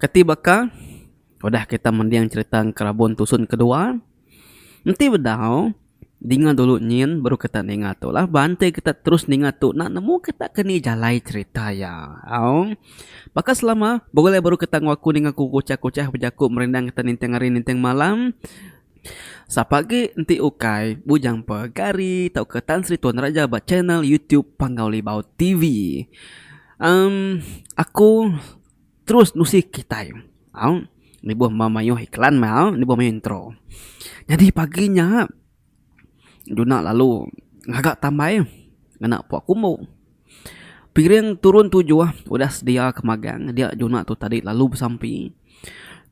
Ketibakah udah kita mendiang cerita Kerabon Tusun kedua. Nanti bedau dinga dulu nyin baru kita ningat tu lah bantai kita terus ningat tu nak nemu kita kini jalai cerita ya. Maka selama boleh baru kita ngaku ningat ku kucah-kucah berjaku merendang kita ninteng hari ninteng malam. Sapagi nanti ukai bujang pegari tau ke Tan Sri Tuan Raja ba channel YouTube Panggaulibau TV. Aku terus nusik kita. Ni buah mamayo iklan mau, ni buah intro. Jadi paginya Juna lalu ngagak tambah ngana po aku mau. Piring turun tujuh udah sedia ke magang. Dia Juna tu tadi lalu bersampi.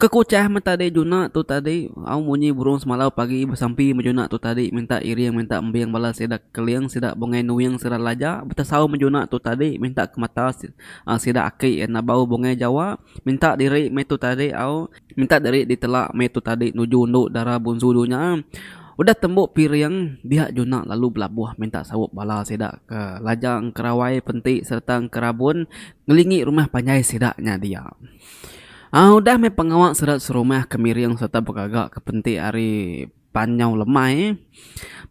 Kekucah tadi Juna tu tadi au munyi burung semalau pagi bersampi menjuna tu tadi minta iriang minta embiang balas sedak keliang sedak bongai nuing sedak laja betasau menjuna tu tadi minta ke mata sedak aki na bau bongai Jawa minta diri me tu tadi au minta dari ditelak me tu tadi nuju unduk darah bunsu dunya. Udah tembuk piring dia Juna lalu belabuh minta sawuk bala sedak ke lajang kerawai pentik serta kerabun ngelingi rumah panjai sedaknya dia. Udah me pengawak serat serumah kemiriang serta bergagak ke pentik hari panjang lemai.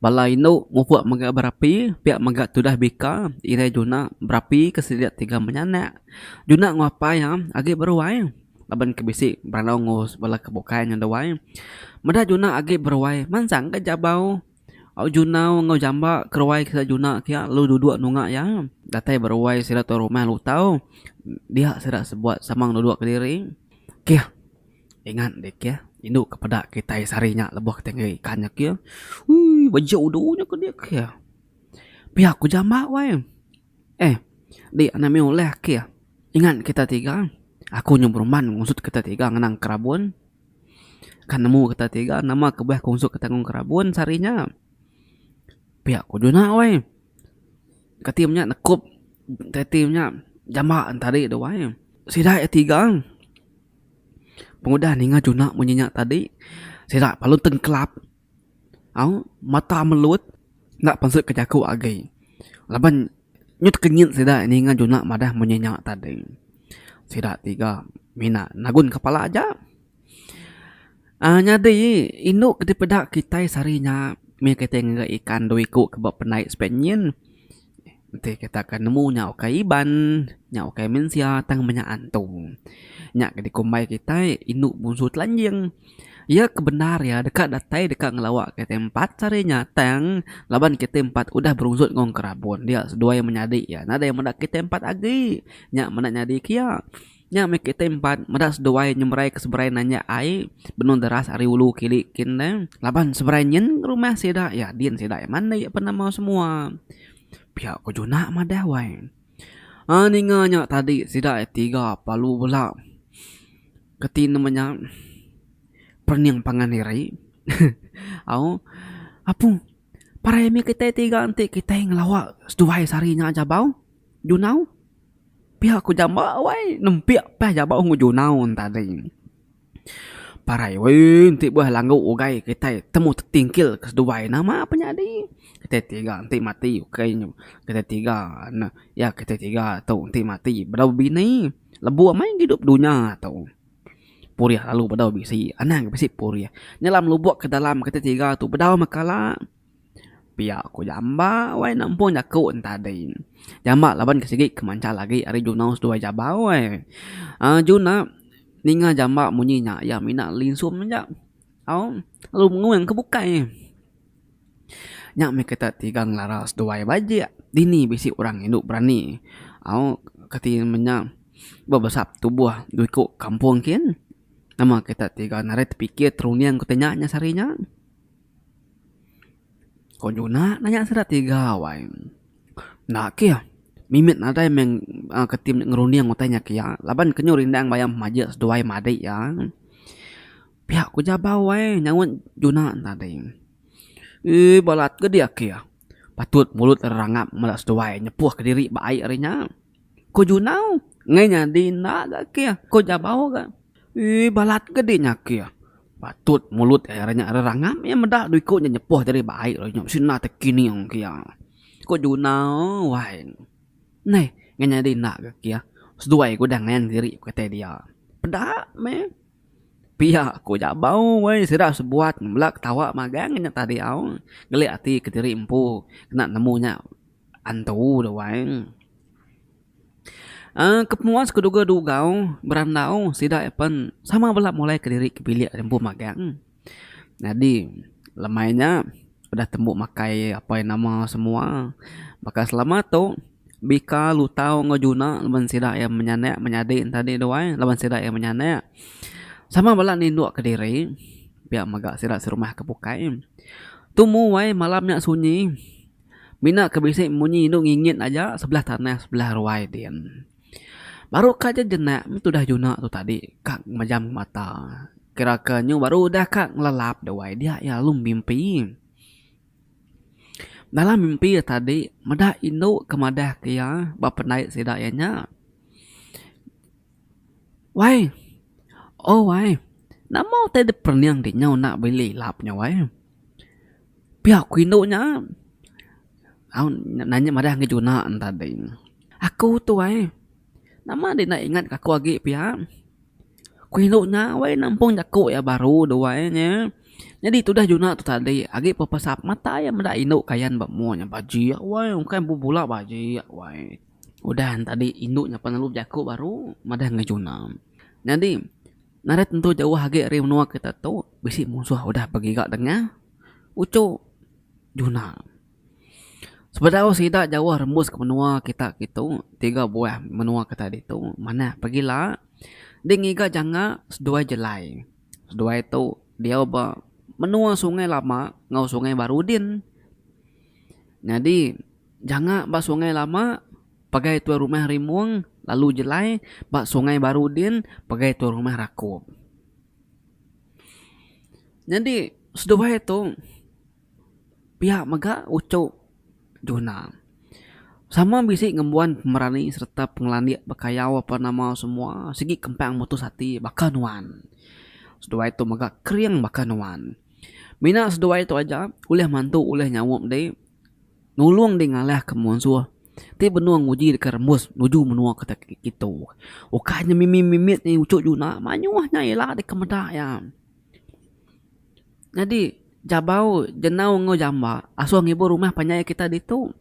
Bala induk mupuk megak berapi pihak megak tudah bika irai Juna berapi kesediak tiga menyanak. Juna ngapai agi beruai laban kebisik beranau ngos bala kebukaan yang dawai. Mada Juna agi berwai mansang ke jabau au Juna ngau jamba kerwai kisa Juna kia lu duduk nungak ya datai berwai sira tu rumah lu tahu dia sira sebuat samang duduk ke diri kia ingat dek ya induk kepada kita sarinya lebuh ketinggi ikannya kia bajau dunya ke dia kia pihak ku jamba wai di anami oleh kia ingat kita tiga aku nyumbruman ngusut kita tiga ngenang kerabun kan nemu kita tiga nama kebah kungsuk ketanggung kerabun sarinya pihak ku Juna wai ketimnya nekup tetimnya jamba tadi do wai sida tiga pengudah ninga Juna menyenyak tadi sida palun tengkelap mata melut nak pensut kejaku agai laban nyut kenyit sida ninga Juna madah menyenyak tadi sida tiga mina nagun kepala aja. Nyadi induk di pedak kita sarinya mi kita ngga ikan doiku kebab penaik spenyin. Nanti kita akan nemu nyau kaiban, nyau kai mensia tang banyak antung. Nyak di kumbai kita induk bunsut lanjing. Ya kebenar ya dekat datai dekat ngelawak ke tempat sarinya tang laban ke tempat udah berunsut ngong kerabun dia sedua yang menyadi ya nada yang mendak ke tempat agi nyak menak nyadi kia nya make tempat madas doai nyemrai ke seberai nanya ai benon deras ari ulu kili kinde laban seberai nyen rumah seda ya dien seda mana ya pernah mau semua pihak ko Juna madah wai ninganya tadi seda tiga palu bola ketin namanya perniang panganiri apu para mi kita tiga anti kita yang ngelawak seduai sarinya aja bau Junau pihak ku jamba wai nempiak pah jaba ngu Junaun tadi parai wai nanti buah langgu ugai kita temu tertingkil keseduai nama apa nyadi kita tiga nanti mati kayaknya kita tiga nah ya kita tiga tuh nanti mati bedau bini lebu main hidup dunia tuh puriah lalu bedau bisi anang bisi puriah nyelam lubuk ke dalam kita tiga tuh bedau makala pihak ku jamba wai nampun jaku tadi jamba laban kesigi kemanca lagi ari Juna dua jaba wai Juna ninga jamba munyinya ya mina linsum aja lu nguang kebukai nyak me kita tiga nglaras dua baji dini bisi orang induk berani ketin menya babasap tubuh duiku kampung kin nama kita tiga naret pikir truniang kutanyanya sarinya ko Juna nanya serat tiga wai nak kia mimit nada yang ketim ngeruni yang utanya kia laban kenyo rindang bayam maja seduai madai ya pihak ku jaba wai nyangun Juna tadi balat ke dia kia patut mulut rangap malas seduai nyepuh ke diri baik arinya ko Juna ngenya dina ga kia ko jaba ga balat ke dia kia patut mulut airnya rangam ya medak duiku nyepuh dari baik loh nyok sina tekini yang kia ko Juna wai nei ngenya di nak ke kia seduai ku dang ngan diri kata dia Pedak me. Pihak ko jabau we sira sebuat belak tawa magang nya tadi au. Geli ati ke diri empu kena nemunya antu do wae. Kepuas keduga-dugau berandau sida epen sama belak mulai ke diri ke bilik empu magang. Jadi lemainya udah tembuk makai apa yang nama semua. Maka selama tu bika lu tahu ngejuna laban sida yang menyanek menyadin tadi doai laban sida yang menyanek. Sama bala ninduk ke diri biar magak sira serumah kebukai. Tumu wae malamnya sunyi. Mina kebisik munyi induk ngingit aja sebelah tanah sebelah ruai dian. Baru kaja jenak itu dah juna tu tadi kak majam mata. Kira-kira baru dah kak ngelelap doai dia ya lum mimpi. Dalam mimpi tadi madah induk kemadah kia bapa naik sidayanya. Wai, oh wai, nak mau tadi perniang di nyau nak beli lapnya wai. Pihak induknya, aku nanya madah ngejuna tadi. Aku tu wai, nama dia nak ingat aku lagi pihak. Induknya wai nampung jaku ya baru doai nya. Jadi tu dah juna tu tadi, agi papasap mata ya madah induk kayan bamuanya baji wai, kan bubula baji wai. Udah tadi induknya penelup jaku baru madah ngejuna. Jadi nare tentu jauh hage ri menua kita tu bisi musuh udah bagi gak dengar ucu juna. Sebenarnya sida jauh rembus ke menua kita gitu 3 buah menua kita itu mana pergilah dengiga janga sedua jelai. Sedua itu dia ba menua sungai lama ngau sungai Barudin. Jadi janga ba sungai lama pagai tua rumah Rimuang lalu jelai bak sungai Barudin pagai tua rumah Rakup. Jadi sedua itu pihak maga ucuk juna. Sama bisi ngembuan pemerani serta pengelandi bakayau apa nama semua segi kempang mutus hati bakanuan. Sedua itu maga kriang bakanuan. Mina sedua itu aja uleh mantu uleh nyawuk deh nulung deh ngalah ke musuh. Ti benua nguji dekat rembus nuju menua kata gitu. Ukanya mimit ni ucuk juna manyuahnya ialah di kemedak ya. Jadi jabau jenau ngo jamba asuh ngibu rumah panyai kita ditu.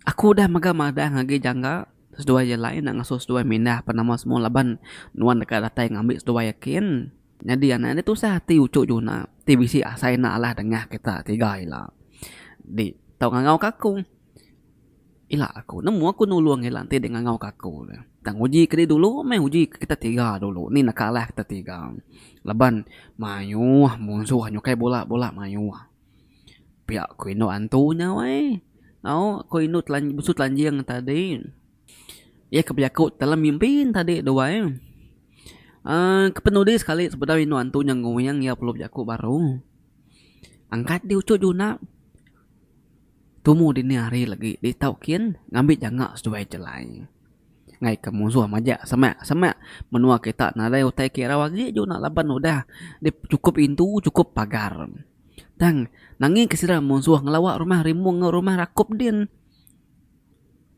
Aku dah maga-maga ngagi jangga sedua je lain nak ngasuh sedua mindah penama semua laban nuan dekat datai ngambil sedua yakin. Jadi anak itu sah ti ucuk juna. Ti bisi asai nak alah dengah kita tiga ila. Di tau ngau kaku. Ila aku nemu aku nuluang ila nanti dengan ngau kaku. Tang uji ke dulu main uji kita tiga dulu. Ni nak kalah kita tiga. Laban mayu musuh nyukai bola mayu. Pihak ku ino antunya wai. Ko ino busut lanjang tadi. Ya kebiakut dalam mimpi tadi doai. Kepenudi sekali sebenarnya ino antunya nguyang ya perlu jaku baru. Angkat di ucuk juna. Tumu dini hari lagi ditaukin ngambil jangak sedua jelai. Ngai ke musuh maja semak menua kita nadai utai kira wagi juna laban udah di cukup intu cukup pagar. Tang nangi kesira musuh ngelawak rumah Rimuang rumah Rakup din.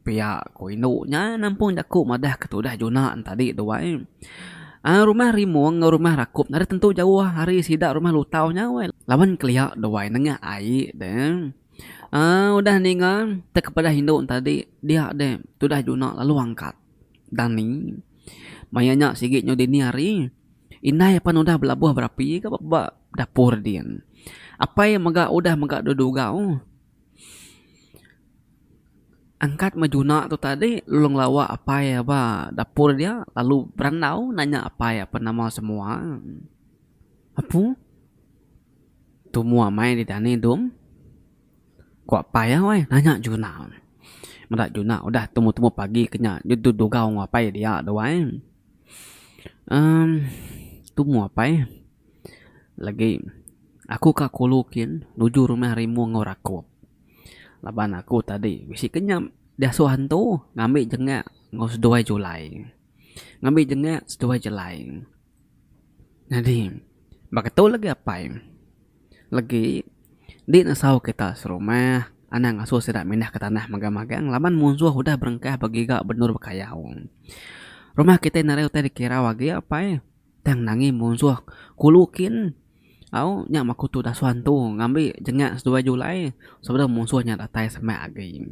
Pihak ko indunya nampung jaku madah ketudah juna tadi doai. Rumah Rimuang rumah Rakup nada tentu jauh hari sida rumah lutau nyawa. Lawan keliak doai nengah ai deh. Udah ningal tak kepada Hindu tadi dia deh sudah juna lalu angkat dani mayanya sigitnya dini hari indah pan udah belabuh berapi ke bab dapur dia apa yang udah duduga angkat majuna tu tadi lulung lawa apa ya ba dapur dia lalu berandau nanya apa ya nama semua apa tu mua mai di tani dum kok apa ya weh nanya juna madak juna udah temu pagi kenya duduk kau ngapai dia doai temu apa ya lagi aku kakulukin nuju rumah Rimuang Rakup laban aku tadi bisi kenyam dia suhan tu ngambil jengak ngos 2 Julai ngambil jengak 2 Julai jadi betul lagi apa ya lagi di nasau kita serumah anak ngasuh tidak mindah ke tanah magang-magang laban musuh udah berengkah bagi gak benur bekayau rumah kita nare utai dikira wagi apa ya tang nangi musuh kulukin. Au nya maku tu dasuan tu ngambil jengak 2 Julai sebenarnya musuhnya datai sama agi.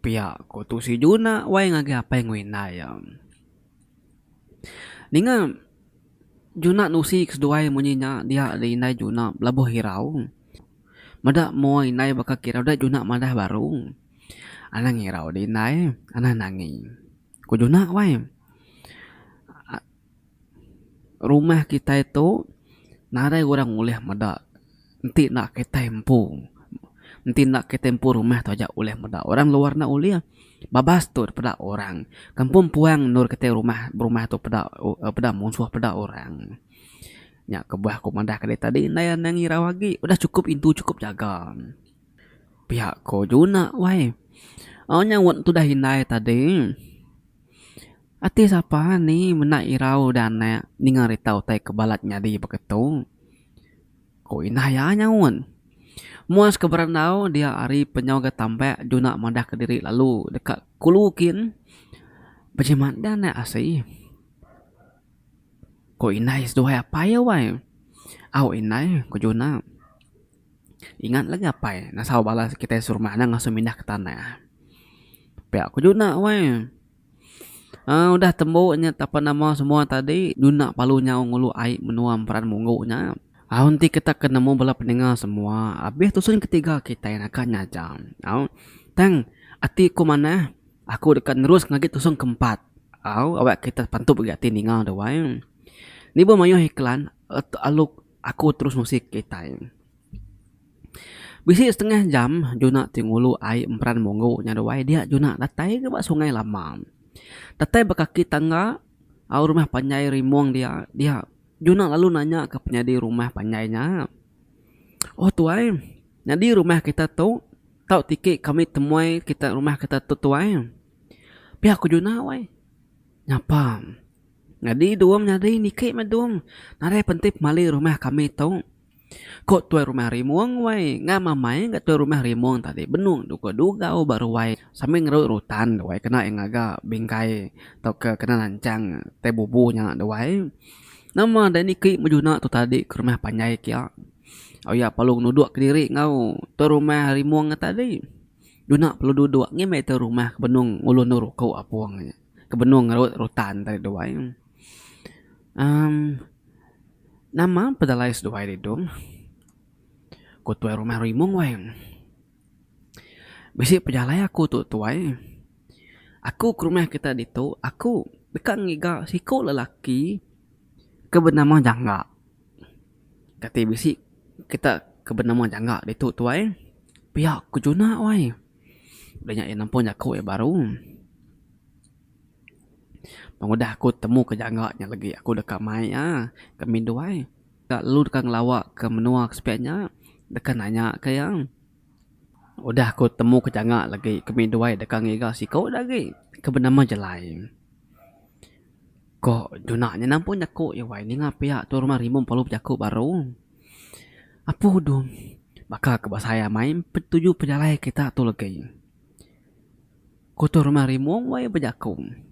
Pihak ko tu si Juna wai ngagi apa yang wina ya. Ninga Juna nusi keseduai munyinya dia di inai Juna labuh hirau. Mada mo inai baka kirau da Juna madah baru. Anang hirau di inai, anang nangi. Ko Juna wai. Rumah kita itu narai orang uleh mada. Nanti nak ke tempo. Nanti nak ke tempo rumah tu aja uleh mada. Orang luar nak uleh babas tu pada orang. Kampung puang nur kete rumah tu pada musuh pada orang. Nya kebuah ko madah kade tadi naya nang ira lagi. Udah cukup itu cukup jaga. Pihak ko Juna wai. Nya wan tu dah hinai tadi. Ati siapa ni mena irau dan ninga ritau tai kebalatnya di begitu. Ko inaya nyawan. Muas keberanau dia ari penyoga tampe Juna madah ke diri lalu dekat kulukin. Bagaimana dan asih. Ko inai seduai apa ya wai? Au inai ko Juna. Ingat lagi apa ya? Nasau balas kita suruh mana ngasuh mindah ke tanah. Pihak ko Juna wai. Udah tembuknya apa nama semua tadi Juna palunya ngulu air menuam peran munggunya. Nanti kita ketemu bala pendengar semua. Habis tusun ketiga kita yang akan nyajam. Tang, ati ku mana? Aku dekat terus ngagi tusun keempat. Awak kita pantu berganti ningal doang. Ni mayo iklan aluk aku terus musik kita. Bisi setengah jam Juna tingulu air peran munggunya doang dia Juna datai ke bak sungai lama. Datai bakaki tangga rumah panjai rimuang dia Juna lalu nanya ke penyadi rumah panjainya. Oh tuai, jadi rumah kita tu tahu tiket kami temuai kita rumah kita tu tuai. Pihak ku Juna wai. Nyapa? Jadi duam jadi nikik madum. Nare pentip mali rumah kami tu. Kok tuai rumah rimuang wai, ngah mamai nggak tuai rumah rimuang tadi benung duga baru wai sambil ngerut rutan wai kena yang agak bingkai atau kena lancang teh bubunya wai. Nama dan niki Juna tu tadi ke rumah panjai kia. Oh ya palung nuduk ke diri ngau tu rumah rimuang tadi. Juna perlu duduk ngeme tu rumah ke benung ulun ruko apuang ke benung ngerut rutan tadi wai. Nama pedalai seduai didum. Ku tuai rumah rimung wai. Bisi pejalai aku tu tuai. Aku ke rumah kita ditu, aku dekat ngiga siku lelaki ke bernama Jangga. Kata bisi kita ke bernama Jangga ditu tuai. Pihak ku Juna wai. Banyak yang nampak aku baru. Pengudah aku temu ke Jangganya lagi. Aku dekat mai kami duai. Lalu dekat ngelawak ke menua kesepiannya. Dekat nanya ke yang. Udah aku temu ke Jangga lagi. Kami duai dekat ngiga si kau lagi. Ke bernama Jelai. Kok Junanya nampun aku ya wai. Ni ngapia tu rumah rimum palu aku baru. Apa dum? Maka ke saya main petuju pejalai kita tu lagi. Ku tu rumah rimum wai bejaku.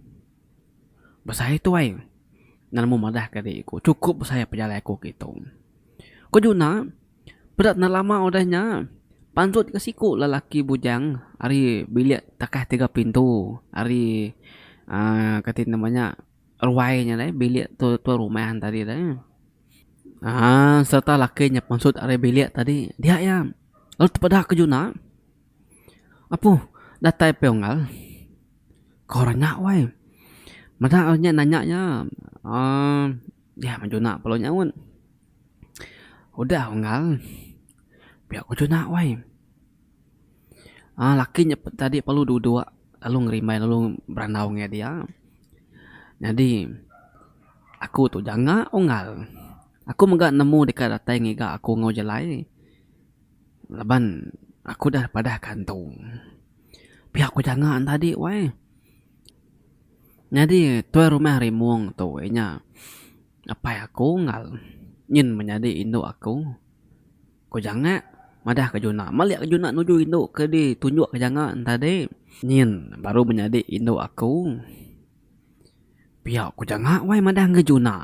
Basah itu wai. Nan mau madah kadiku. Cukup saya pejalai aku gitu. Ko Juna berat na lama udahnya. Pansut ke siku lelaki bujang. Ari bilik takah 3 pintu. Ari katin namanya ruainya deh. Bilik tu rumahan tadi deh. Serta lakinya pansut ari bilik tadi. Dia ya. Lalu tepadah ke Juna. Apa? Datai peongal. Koranya wai. Mata nanya ya Juna perlu nyawun. Udah ongal. Biar aku Juna wai. Lakinya tadi perlu duduk lalu ngerimai lalu beranaunya dia. Jadi aku tu jangan ongal. Aku enggak nemu dekat datai ngiga aku ngau Jelai. Laban aku dah pada kantung. Biar aku jangan tadi wai. Jadi tuai rumah rimuang tu nya apa ya aku ngal nyin menjadi induk aku. Ko jangan madah ke Juna. Maliak ke Juna nuju induk ke di tunjuk ke jangan tadi. Nyin baru menjadi induk aku. Pihak ko janga wai madang ke Juna.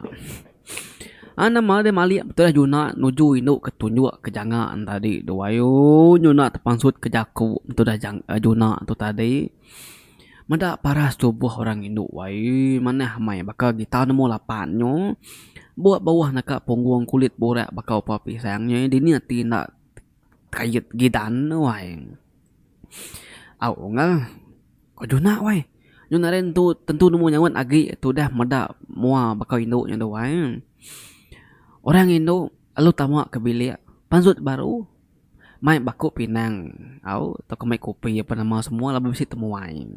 Nama dia malik betul lah Juna nuju induk ketunjuk ke jangan tadi. Doayo Juna terpangsut ke jaku betul dah Juna tu tadi. Mada paras tubuh orang induk wai mana hamai bakal kita nemu lapannya. Buat bawah nak punggung kulit borak bakal apa pisangnya. Dini nanti nak kayat gidan wai. Au ngal. Ko Juna wai. Juna ren tu tentu nemu nyawan agi tu dah mada mua bakal induknya tu wai. Orang Indo lalu tamak ke bilik pansut baru mai baku pinang au atau mai kopi apa nama semua lalu mesti temuai.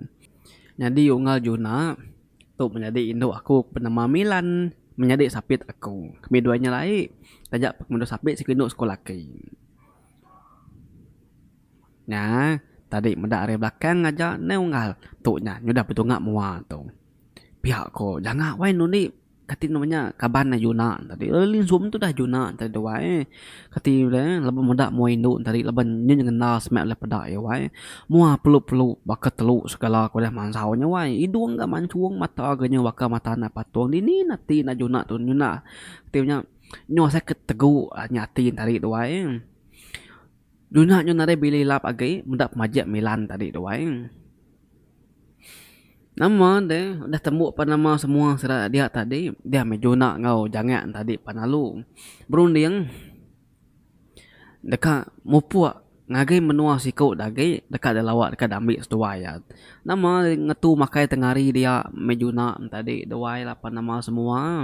Jadi ungal Juna tu menjadi Indo aku bernama Milan menjadi sapit aku. Keduanya lain tajak mendu sapit si Indo sekolah ke. Nah, tadi mendak area belakang aja ne ungal tu nya nyudah betul ngak mua tu. Pihak ko jangan wai nuni kati namanya kaban na Juna tadi lin zoom tu dah Juna tadi wae kati le laban mendak mua induk tadi laban nya ngena smek le pedak ya wae mua peluk bakat teluk segala ko dah mansaunya wae idung ga mancuang mata aganya waka mata na patuang dini nati na Juna tu Juna tiunya nyo sakit tegu nyati tadi tu wae Juna nyo nare bili lap agai mendak majak Milan tadi tu wae. Nama deh udah temu apa nama semua serah dia tadi dia Juna ngau jangan tadi panalu berunding dekat mupua ngagai menua sikau dagai dekat ada lawak dekat ambil setuai. Nama ngetu makai tengari dia Juna tadi doai apa nama semua.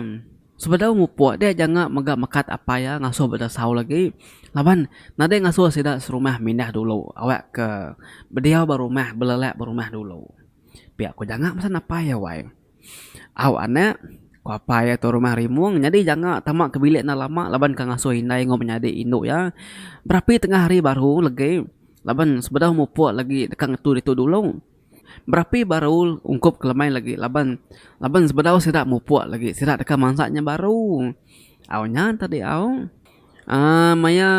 Sebenarnya mupua dia jangan megak mekat apa ya ngasuh berdasau lagi. Laban nade ngasuh sidak serumah mindah dulu awak ke bediau barumah belelek barumah dulu. Pihak ko jangan pesan apa ya wai. Aw anak ko apa ya tu rumah rimuang jadi jangan tamak ke bilik na lama laban ka ngasuh hindai ngom menjadi induk ya. Berapi tengah hari baru lagi laban sebedah mu puak lagi dekat ngetu itu dulu. Berapi baru ungkup kelemai lagi laban sebedah sidak mu puak lagi sidak dekat mansaknya baru. Awnya tadi aw maya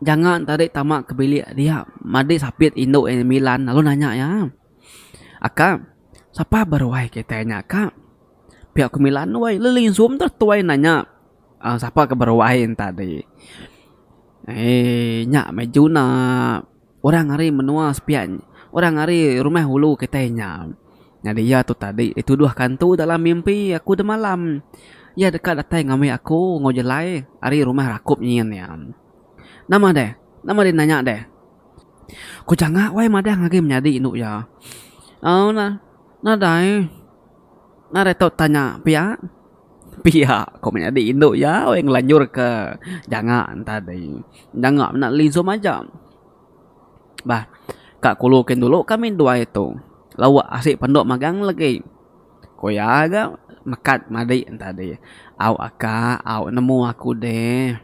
jangan tadi tamak ke bilik dia madi sapit induk Milan lalu nanya ya. Aka, siapa baru wai katanya Kak? Pihak ke Milan wai, lelin zoom tertuai nanya, siapa ke baru wai tadi? Nyak Juna, orang hari menua sepian, orang hari rumah hulu katanya. Jadi ya tu tadi, itu dua kantu dalam mimpi aku dah malam. Ya dekat datang ngamai aku ngojelai, hari rumah rakup nyian ya. Nama dia nanya deh. Ku jangan wai madang lagi menjadi induk ya. Dai. Retot tanya pihak kau menjadi induk ya yang lanjur ke jangan tadi. Jangan nak lizom aja. Bah, kak kulukin dulu kami dua itu. Lawak asik pendok magang lagi. Kau ya agak mekat madi tadi. Aw nemu aku deh.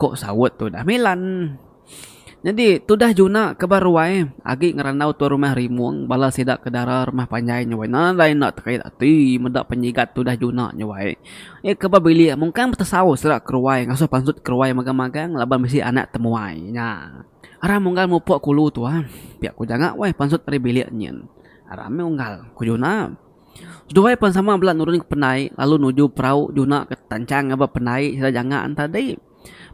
Kok sawut tu dah Milan. Jadi tu dah Juna ke baruai agi ngeranau tu rumah rimuang bala sidak ke darah rumah panjai nyawai na lain nak terkait ati mendak penyigat tu dah Juna nyawai ke babili mungkin bertesau serak keruai ngasuh pansut keruai magang-magang laban mesti anak temuai nya ara munggal mupuk kulu tu pihak ku jangan wai pansut pari bilik nyen ara me unggal ku Juna sudah pan sama belat nurun ke penai lalu nuju perahu Juna ke tancang apa penai sila jangan tadi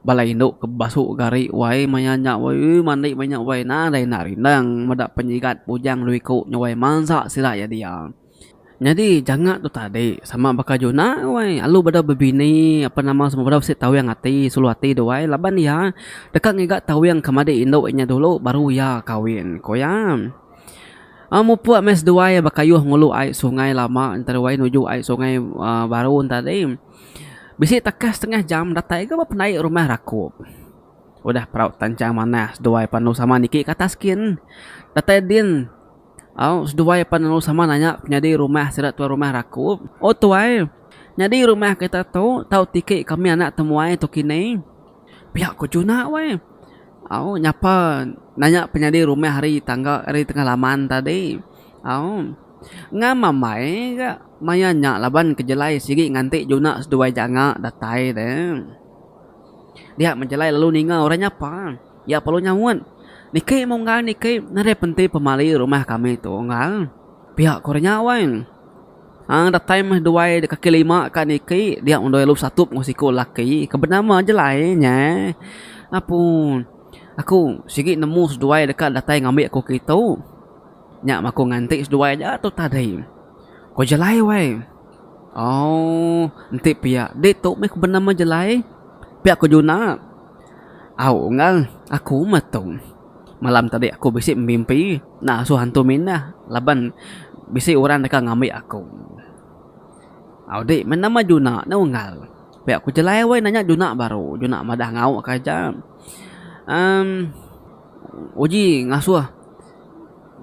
balai induk ke basuk gari wai manyak wai mandi banyak wai na dai narindang madak penyigat pujang duiku nyawai mansa sila ya dia. Jadi jangan tu tadi sama bakal Juna wai alu bada bebini apa nama semua bada sit tahu yang hati sulu hati do wai laban ya dekat ngigat tahu yang kemade induknya dulu baru ya kawin koyam. Amu puak mes dua ya bakayuh ngulu ai sungai lama antara wai nuju ai sungai baru tadi. Bisi tekas setengah jam datai ke apa naik rumah rakup. Udah peraut tancang manas dua panu sama niki kata skin. Datai din. Dua panu sama nanya nyadi rumah serat tua rumah rakup. Oh tuai. Nyadi rumah kita tahu tiki kami anak temuai tu kini. Pihak ku Juna wai. Nyapa nanya penyadi rumah hari tengah laman tadi. Ngamamai ka mayanya laban kejelai sigi nganti Juna sedua janga datai deh. Dia menjelai lalu ninga orangnya apa? Ya perlu nyawun. Niki nare penting pemali rumah kami tu ngal. Pihak korenya wan. Dah time duai de kaki lima kan iki dia undoi lu satu ngusiko laki kebenama je lainnya. Apun. Aku sigi nemu seduai dekat datai ngambil aku gitu. Nyak aku ngantik seduai aja tu tadi. Kau jelai wai. Oh, nanti pihak dia tu mek bernama jelai. Pihak aku juna. Ngal aku matung. Malam tadi aku bisik mimpi. Nah, su hantu minah. Laban bisik orang dekat ngambil aku. Dik, nama Juna, ngal. Pihak aku jelai wai nanya Juna baru. Juna madah ngau kaja. Uji ngasuh.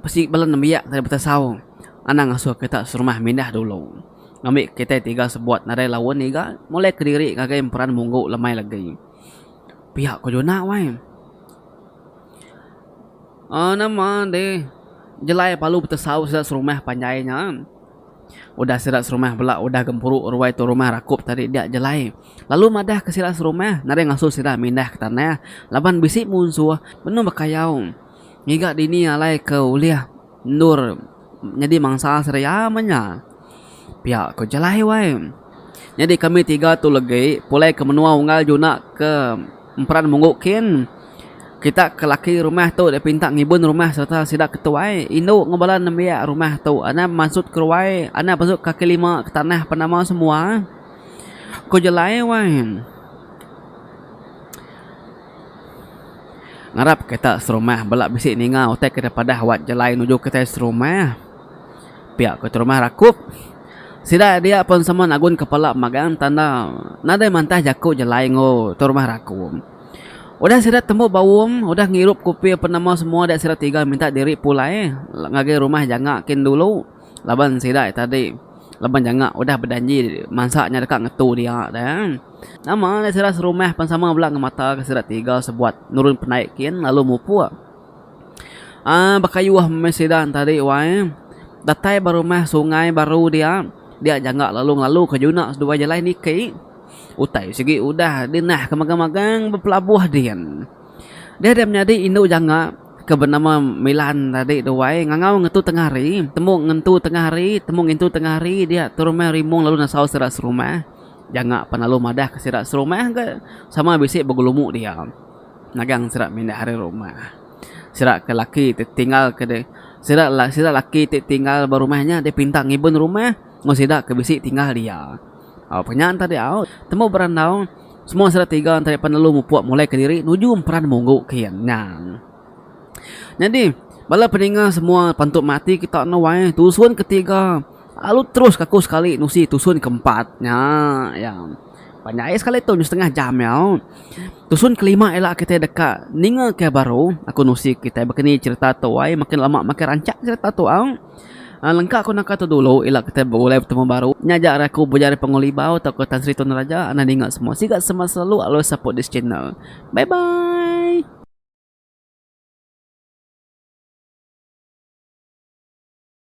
Pasti balan nambiak tadi betasau. Anak ngasuh kita serumah mindah dulu. Ngambil kita tiga sebuat narai lawan niga. Mulai kediri kagai peran munggu lemai lagi. Pihak ko Juna wai. Nama deh. Jelai palu betasau sudah serumah panjainya. Udah sirat serumah pula, udah gempuruk ruai tu rumah rakup tadi dia jelai. Lalu madah ke sirat serumah, nare ngasuh sirat mindah ke tanah. Laban bisik munsuh, penuh bakayau. Ngiga dini alai ke uliah nur. Jadi mangsa seraya manya. Pihak ko jelai wai. Jadi kami tiga tu lagi, pulai ke menua unggal Juna ke emperan munggukin. Kita ke laki rumah tu dia pinta ngibun rumah serta sidak ketuai induk ngebalan nambia rumah tu ana masuk ke ruai ana masuk kaki lima ke tanah penama semua ko jelai wai ngarap kita serumah belak bisik ninga otak kita pada wat jelai nuju kita serumah pihak ke rumah rakup sidak dia pun sama nagun kepala magang tanda nada mantah jaku jelai ngo tu rumah rakup. Udah sirat temu bawum, udah ngirup kopi penama semua dak sirat tiga minta diri pulai. Ngage rumah jangakin dulu. Laban sirat tadi. Laban jangak udah berjanji mansaknya dekat ngetu dia dah. Nama dak sirat serumah pan sama belah ngemata ke sirat tiga sebuat nurun penaikin lalu mupu. Bakayuah mesidan tadi wae. Datai baru mah sungai baru dia. Dia jangak lalu ke Juna dua jalan niki. Utai segi udah dinah ke magang-magang berpelabuh dian. Dia menjadi induk janga ke bernama Milan tadi doai ngangau ngetu tengah hari, temu ngentu tengah hari, temu ngentu tengah hari dia turun rimung lalu nasau sirat serumah. Janga panalu madah ke sirat serumah ke sama bisik bergelumuk dia. Nagang sirat mindah hari rumah. Sirat ke laki tinggal ke de. Sirat laki tinggal berumahnya dia pinta ngibun rumah, ngosidak ke bisik tinggal dia. Penyaan tadi temu berandau semua sirat tiga tadi penalu mupuak mulai ke diri nuju peran munggu kian nang. Jadi bala peninga semua pantuk mati kita nawai tusun ketiga lalu terus kaku sekali nusi tusun keempatnya yang banyak sekali tu setengah jam ya. Tusun kelima elak kita dekat ninga ke baru aku nusi kita begini cerita tu ai makin lama makin rancak cerita tu lengkap aku nak kata dulu ilak kita boleh bertemu baru nyajak aku bujari pengolibau atau ke Tan Sri Tun Raja anda ingat semua sigat semua selalu always support this channel. Bye bye.